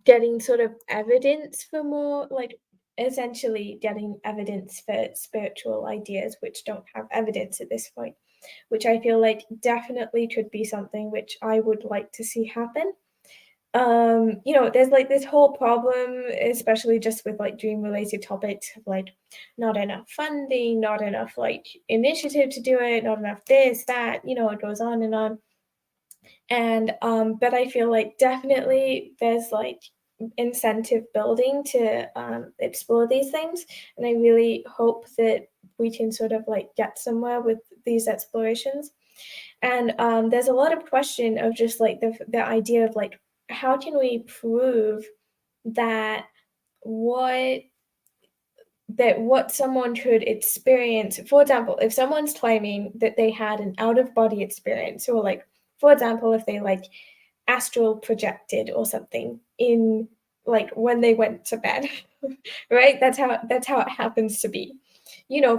getting sort of evidence for more, like essentially getting evidence for spiritual ideas which don't have evidence at this point, which I feel like definitely could be something which I would like to see happen. There's like this whole problem, especially just with like dream related topics, of like not enough funding, not enough like initiative to do it, not enough this, that, it goes on and on. And but I feel like definitely there's like incentive building to explore these things, and I really hope that we can sort of like get somewhere with these explorations. And there's a lot of question of just like the idea of like, how can we prove that what someone could experience? For example, if someone's claiming that they had an out-of-body experience, or like, for example, if they like astral projected or something in like when they went to bed, right? That's how it happens to be.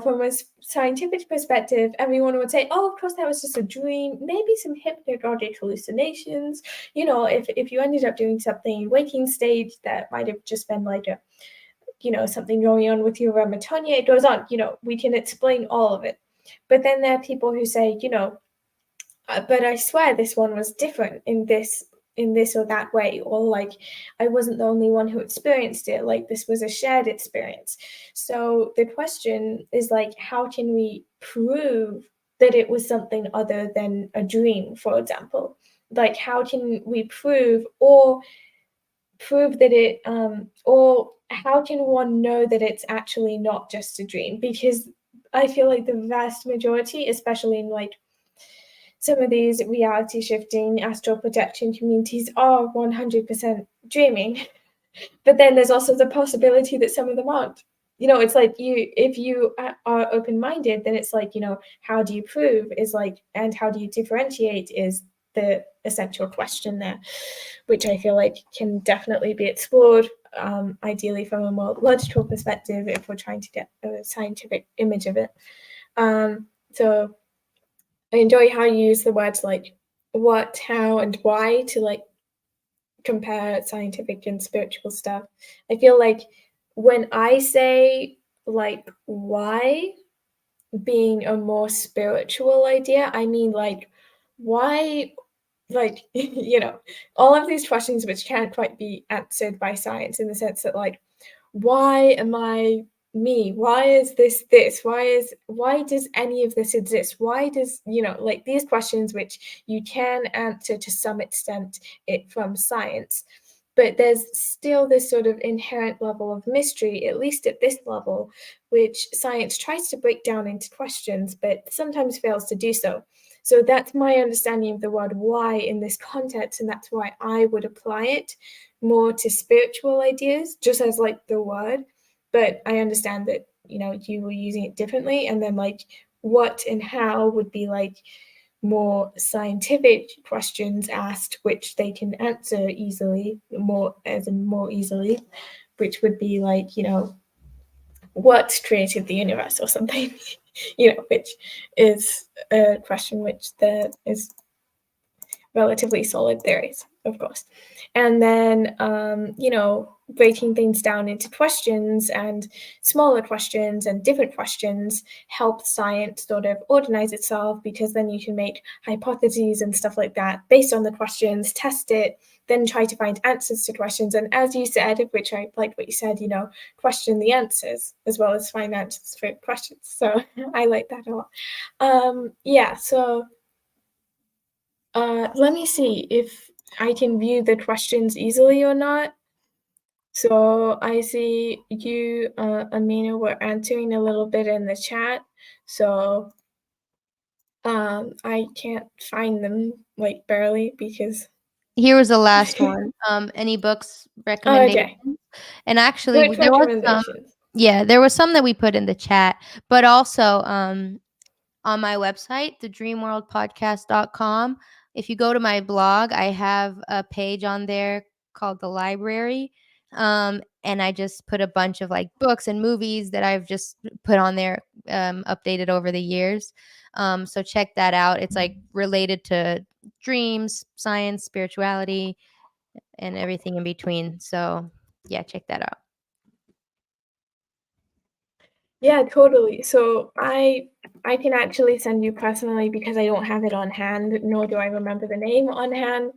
From a scientific perspective, everyone would say, oh, of course, that was just a dream, maybe some hypnagogic hallucinations. If you ended up doing something in waking state, that might have just been like a something going on with your mitonia. It goes on. We can explain all of it. But then there are people who say, but I swear this one was different in this or that way, or like I wasn't the only one who experienced it, like this was a shared experience. So the question is like, how can we prove that it was something other than a dream, for example? Like, how can we prove that it or how can one know that it's actually not just a dream? Because I feel like the vast majority, especially in like some of these reality shifting astral projection communities, are 100% dreaming. But then there's also the possibility that some of them aren't. It's like, if you are open-minded, then it's like, how do you prove is like, and how do you differentiate is the essential question there, which I feel like can definitely be explored, ideally from a more logical perspective, if we're trying to get a scientific image of it. So I enjoy how you use the words like what, how, and why to like compare scientific and spiritual stuff. I feel like when I say like why being a more spiritual idea, I mean like why, like all of these questions which can't quite be answered by science, in the sense that like, why am I me? Why is this? Why does any of this exist? Why does, like these questions which you can answer to some extent it from science, but there's still this sort of inherent level of mystery, at least at this level, which science tries to break down into questions, but sometimes fails to do so. So that's my understanding of the word why in this context, and that's why I would apply it more to spiritual ideas, just as like the word. But I understand that, you know, you were using it differently, and then like what and how would be like more scientific questions asked, which they can answer easily, more easily, which would be like, you know, what created the universe or something, you know, which is a question which there is relatively solid theories, of course. And then, you know, breaking things down into questions and smaller questions and different questions helps science sort of organize itself, because then you can make hypotheses and stuff like that based on the questions, test it, then try to find answers to questions. And as you said, which I like what you said, you know, question the answers as well as find answers for questions. So I like that a lot. Yeah, so let me see if I can view the questions easily or not. So I see you, Amina, were answering a little bit in the chat. So I can't find them, like, barely, because Here was the last one. Any books recommendations? okay. And actually, Good there was some. recommendations. Yeah, there was some that we put in the chat, but also on my website, thedreamworldpodcast.com. If you go to my blog, I have a page on there called the library. And I just put a bunch of like books and movies that I've just put on there, updated over the years. So check that out. It's like related to dreams, science, spirituality, and everything in between. So yeah, check that out. Yeah, totally. So I can actually send you personally, because I don't have it on hand, nor do I remember the name on hand.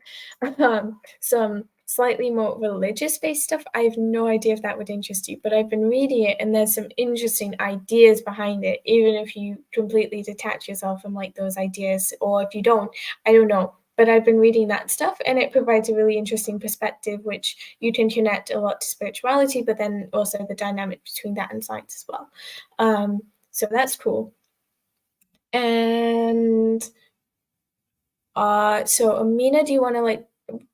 Some slightly more religious-based stuff. I have no idea if that would interest you, but I've been reading it, and there's some interesting ideas behind it, even if you completely detach yourself from like those ideas, or if you don't, I don't know. But I've been reading that stuff, and it provides a really interesting perspective, which you can connect a lot to spirituality, but then also the dynamic between that and science as well. So that's cool. And so Amina, do you want to like,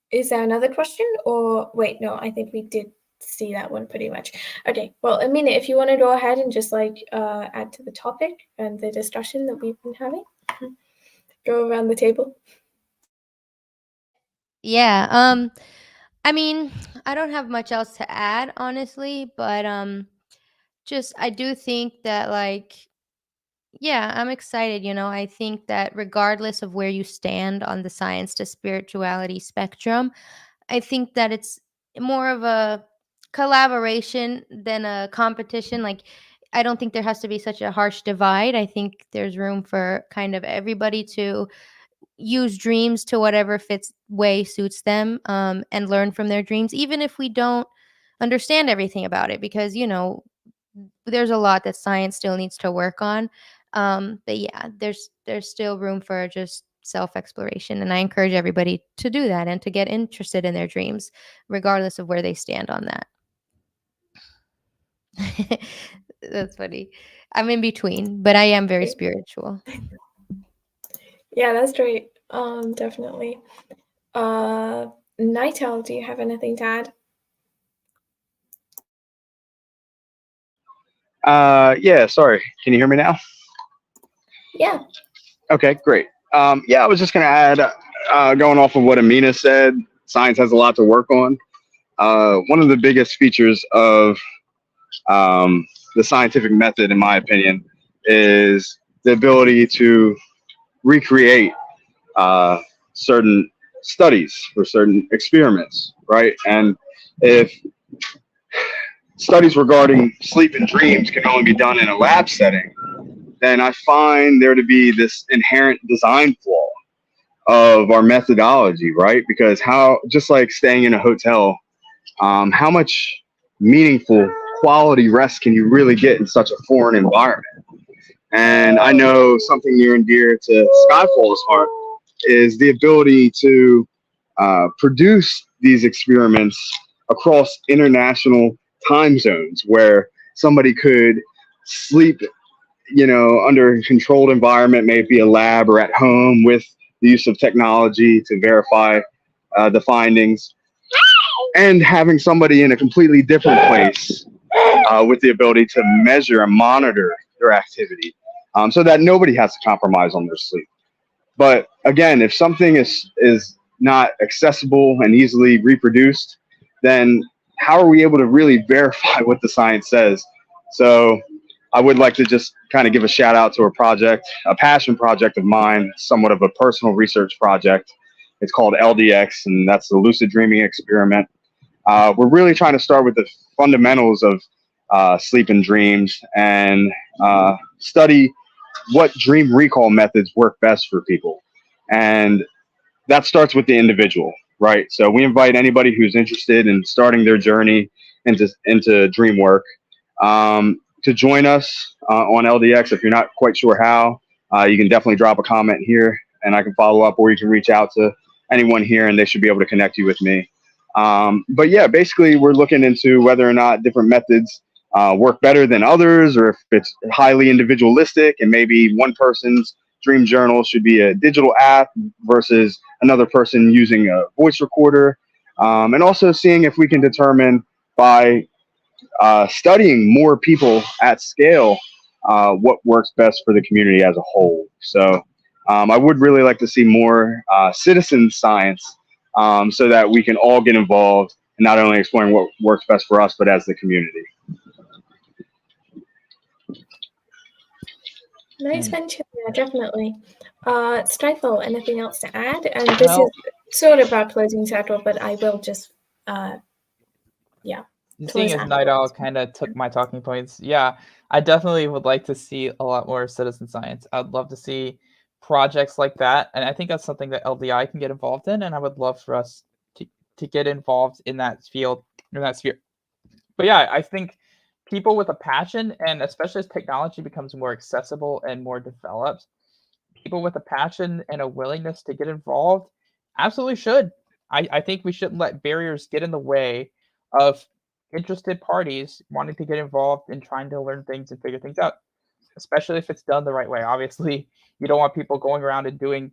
is there another question, or wait, no, I think we did see that one pretty much. Okay, well, Amina, if you want to go ahead and just like add to the topic and the discussion that we've been having, go around the table. Yeah. I mean, I don't have much else to add, honestly, but just I do think that like yeah, I'm excited, you know. I think that regardless of where you stand on the science to spirituality spectrum, I think that it's more of a collaboration than a competition. Like I don't think there has to be such a harsh divide. I think there's room for kind of everybody to use dreams to whatever fits way suits them, and learn from their dreams, even if we don't understand everything about it, because you know there's a lot that science still needs to work on. But yeah, there's still room for just self exploration, and I encourage everybody to do that and to get interested in their dreams regardless of where they stand on that. That's funny. I'm in between, but I am very spiritual. Yeah, that's great. Definitely. Nightowl, do you have anything to add? Yeah, sorry. Can you hear me now? Yeah. Okay, great. Yeah, I was just going to add, going off of what Amina said, science has a lot to work on. One of the biggest features of the scientific method, in my opinion, is the ability to recreate certain studies or certain experiments, right? And if studies regarding sleep and dreams can only be done in a lab setting, then I find there to be this inherent design flaw of our methodology, right? Because how, just like staying in a hotel, how much meaningful quality rest can you really get in such a foreign environment? And I know something near and dear to Skyfall's heart is the ability to produce these experiments across international time zones where somebody could sleep, under a controlled environment, maybe a lab or at home, with the use of technology to verify the findings, and having somebody in a completely different place with the ability to measure and monitor their activity, so that nobody has to compromise on their sleep. But again, if something is not accessible and easily reproduced, then how are we able to really verify what the science says? So I would like to just kind of give a shout out to a project, a passion project of mine, somewhat of a personal research project. It's called LDX, and that's the lucid dreaming experiment. We're really trying to start with the fundamentals of sleep and dreams, and study what dream recall methods work best for people. And that starts with the individual, right? So we invite anybody who's interested in starting their journey into dream work to join us on LDX. If you're not quite sure how, you can definitely drop a comment here and I can follow up, or you can reach out to anyone here and they should be able to connect you with me. But yeah, basically we're looking into whether or not different methods work better than others, or if it's highly individualistic and maybe one person's dream journal should be a digital app versus another person using a voice recorder. And also seeing if we can determine by studying more people at scale what works best for the community as a whole. So I would really like to see more citizen science, so that we can all get involved in not only exploring what works best for us, but as the community. Nice mention, yeah, definitely. Stifle, anything else to add? And this Well, is sort of our closing circle, but I will just, seeing as Night Owl kind of took my talking points, yeah, I definitely would like to see a lot more citizen science. I'd love to see projects like that, and I think that's something that LDI can get involved in, and I would love for us to get involved in that field, in that sphere. But yeah, I think people with a passion, and especially as technology becomes more accessible and more developed, people with a passion and a willingness to get involved absolutely should. I think we shouldn't let barriers get in the way of interested parties wanting to get involved and trying to learn things and figure things out, especially if it's done the right way. Obviously, you don't want people going around and doing,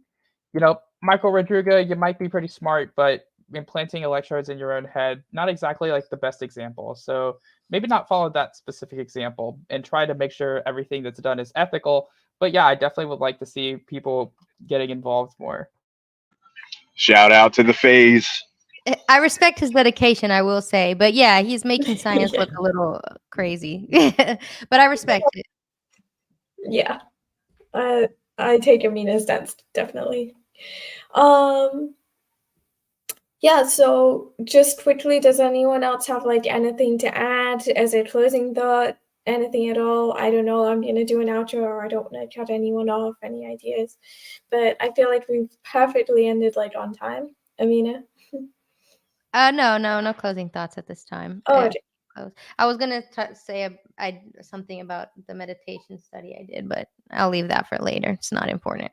Michael Rodriguez, you might be pretty smart, but implanting electrodes in your own head, not exactly like the best example. So maybe not follow that specific example and try to make sure everything that's done is ethical. But yeah, I definitely would like to see people getting involved more. Shout out to the phase. I respect his dedication, I will say. But yeah, he's making science look a little crazy. But I respect it. Yeah. I take Amina's stance, definitely. Yeah, so just quickly, does anyone else have like anything to add as a closing thought? Anything at all? I don't know. I'm gonna do an outro, or I don't want to cut anyone off. Any ideas? But I feel like we've perfectly ended like on time. Amina? No closing thoughts at this time. Oh, I was gonna say something about the meditation study I did, but I'll leave that for later. It's not important.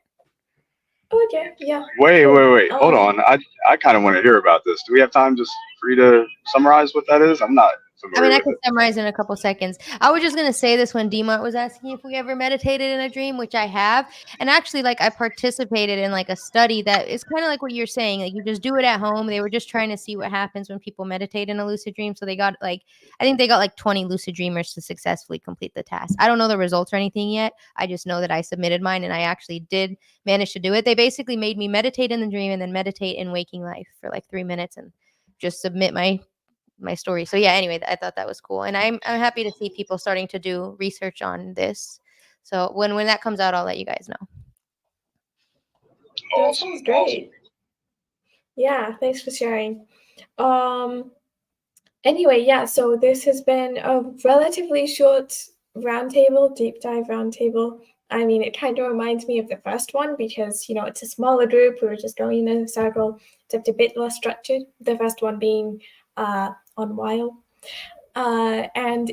okay, yeah. Wait. Cool. Hold on. I kind of want to hear about this. Do we have time just for you to summarize what that is? I'm not familiar I with can it. summarize in a couple seconds. I was just gonna say this when Demont was asking if we ever meditated in a dream, which I have, and actually, like, I participated in like a study that is kind of like what you're saying. Like, you just do it at home. They were just trying to see what happens when people meditate in a lucid dream. So they got I think they got like 20 lucid dreamers to successfully complete the task. I don't know the results or anything yet. I just know that I submitted mine, and I actually did manage to do it. They basically made me meditate in the dream and then meditate in waking life for like 3 minutes and just submit my story. So yeah, anyway, I thought that was cool. And I'm happy to see people starting to do research on this. So when that comes out, I'll let you guys know. That sounds great. Yeah, thanks for sharing. Anyway, yeah, so this has been a relatively short roundtable, deep dive roundtable. I mean, it kind of reminds me of the first one because, it's a smaller group. We were just going in a circle, except a bit less structured. The first one being on Wild. And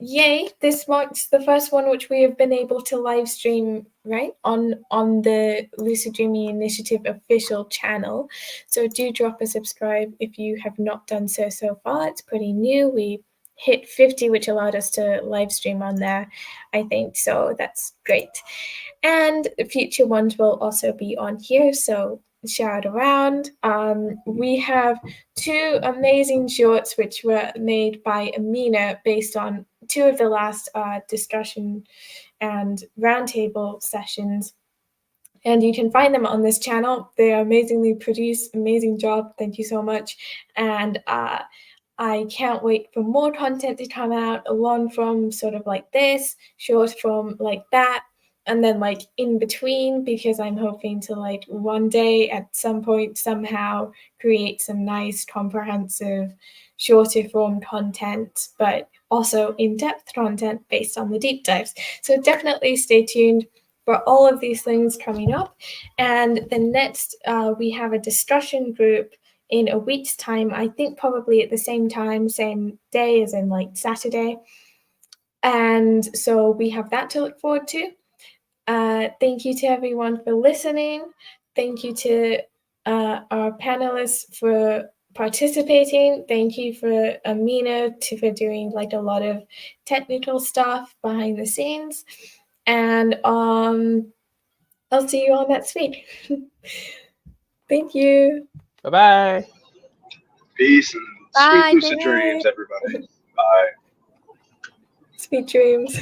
yay, this marks the first one which we have been able to live stream, right, on the Lucid Dreaming Initiative official channel. So do drop a subscribe if you have not done so far. It's pretty new. We hit 50, which allowed us to live stream on there, I think. So that's great. And future ones will also be on here. So shout around. We have 2 amazing shorts which were made by Amina based on 2 of the last discussion and roundtable sessions. And you can find them on this channel. They are amazingly produced. Amazing job. Thank you so much. And I can't wait for more content to come out, a long form sort of like this, short form like that, and then like in between, because I'm hoping to like one day at some point somehow create some nice comprehensive shorter form content, but also in-depth content based on the deep dives. So definitely stay tuned for all of these things coming up. And the next, we have a discussion group in a week's time, I think probably at the same time, same day as in like Saturday. And so we have that to look forward to. Thank you to everyone for listening. Thank you to our panelists for participating. Thank you for Amina for doing like a lot of technical stuff behind the scenes. And I'll see you all next week. Thank you. Bye-bye. Peace and Bye, sweet lucid bye. dreams, everybody. Bye. Sweet dreams.